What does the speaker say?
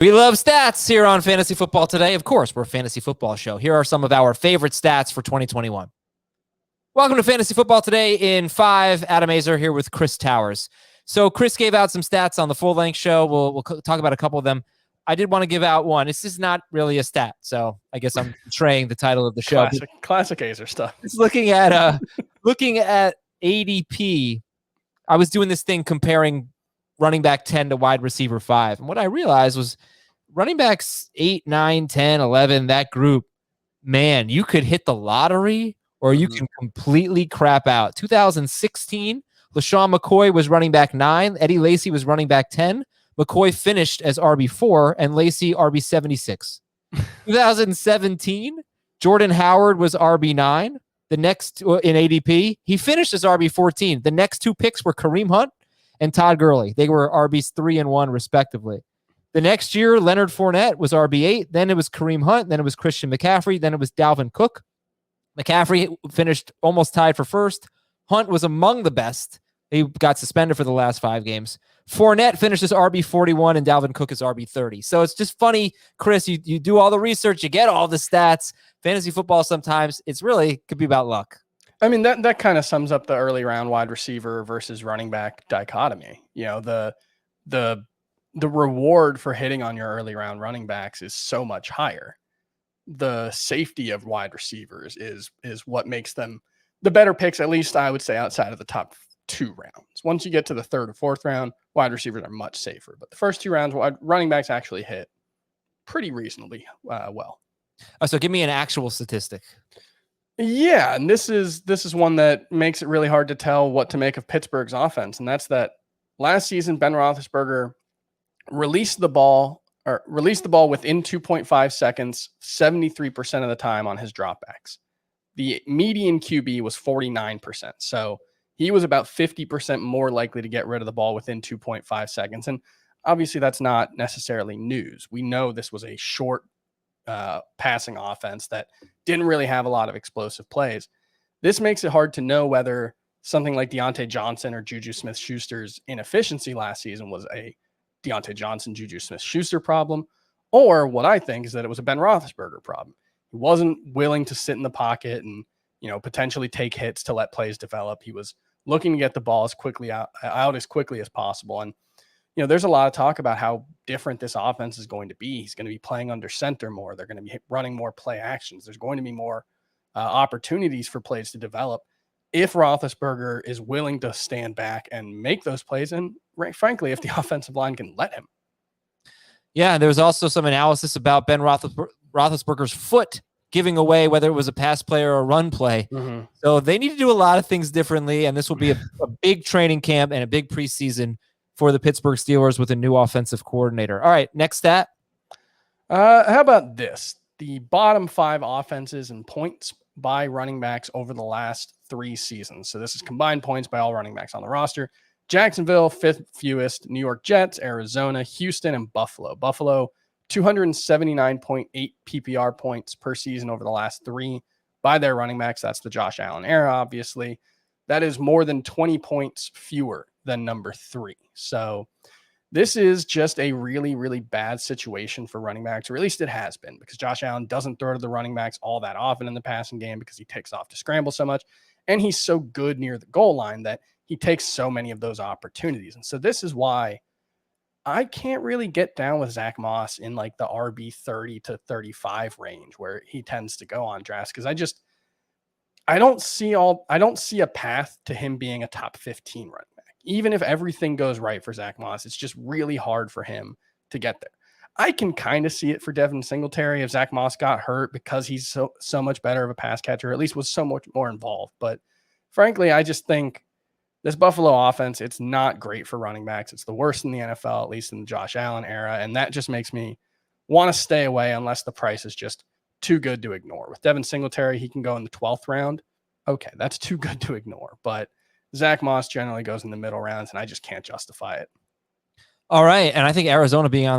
We love stats here on Fantasy Football Today. Of course, we're a fantasy football show. Here are some of our favorite stats for 2021. Welcome to Fantasy Football Today in 5. Adam Azer here with Chris Towers. So Chris gave out some stats on the full-length show. We'll talk about a couple of them. I did want to give out one. This is not really a stat, so I guess I'm betraying the title of the show. Classic Azer stuff. Just looking at ADP, I was doing this thing comparing running back 10 to wide receiver 5. And what I realized was running backs 8, 9, 10, 11, that group, man, you could hit the lottery or you can completely crap out. 2016, Lesean Mccoy was running back 9. Eddie Lacy was running back 10. McCoy finished as RB4 and Lacy RB76. 2017, Jordan Howard was RB9. The next in ADP, he finished as RB14. The next 2 picks were Kareem Hunt and Todd Gurley. They were RBs 3 and 1 respectively. The next year, Leonard Fournette was RB8. Then it was Kareem Hunt. Then it was Christian McCaffrey. Then it was Dalvin Cook. McCaffrey finished almost tied for first. Hunt was among the best. He got suspended for the last 5 games. Fournette finished as RB41 and Dalvin Cook is RB30. So it's just funny, Chris, you do all the research, you get all the stats. Fantasy football sometimes, it's really could be about luck. I mean, that kind of sums up the early round wide receiver versus running back dichotomy. You know, the reward for hitting on your early round running backs is so much higher. The safety of wide receivers is what makes them the better picks, at least I would say outside of the top 2 rounds. Once you get to the 3rd or 4th round, wide receivers are much safer. But the first 2 rounds, running backs actually hit pretty reasonably well. So give me an actual statistic. Yeah, and this is one that makes it really hard to tell what to make of Pittsburgh's offense, and that's that last season Ben Roethlisberger released the ball within 2.5 seconds 73% of the time on his dropbacks. The median QB was 49%, so he was about 50% more likely to get rid of the ball within 2.5 seconds, and obviously that's not necessarily news. We know this was a short passing offense that didn't really have a lot of explosive plays. This makes it hard to know whether something like Deontay Johnson or Juju Smith-Schuster's inefficiency last season was a Deontay Johnson, Juju Smith-Schuster problem, or what I think is that it was a Ben Roethlisberger problem. He wasn't willing to sit in the pocket and, potentially take hits to let plays develop. He was looking to get the ball as quickly out as quickly as possible. And, there's a lot of talk about how different this offense is going to be. He's going to be playing under center more. They're going to be running more play actions. There's going to be more opportunities for plays to develop if Roethlisberger is willing to stand back and make those plays. And frankly, if the offensive line can let him. Yeah, there was also some analysis about Ben Roethlisberger's foot giving away whether it was a pass play or a run play. Mm-hmm. So they need to do a lot of things differently, and this will be a big training camp and a big preseason for the Pittsburgh Steelers with a new offensive coordinator. All right, next stat. How about this? The bottom 5 offenses and points by running backs over the last 3 seasons. So this is combined points by all running backs on the roster. Jacksonville, 5th fewest. New York Jets, Arizona, Houston, and Buffalo. Buffalo, 279.8 PPR points per season over the last 3 by their running backs. That's the Josh Allen era, obviously. That is more than 20 points fewer than number 3. So this is just a really, really bad situation for running backs, or at least it has been, because Josh Allen doesn't throw to the running backs all that often in the passing game because he takes off to scramble so much. And he's so good near the goal line that he takes so many of those opportunities. And so this is why I can't really get down with Zach Moss in like the RB 30 to 35 range where he tends to go on drafts, because I don't see a path to him being a top 15 running back. Even if everything goes right for Zach Moss, it's just really hard for him to get there. I can kind of see it for Devin Singletary if Zach Moss got hurt because he's so much better of a pass catcher, or at least was so much more involved. But frankly, I just think this Buffalo offense, it's not great for running backs. It's the worst in the NFL, at least in the Josh Allen era. And that just makes me want to stay away unless the price is just too good to ignore. With Devin Singletary, he can go in the 12th round. Okay, that's too good to ignore. But Zach Moss generally goes in the middle rounds, and I just can't justify it. All right, and I think Arizona being on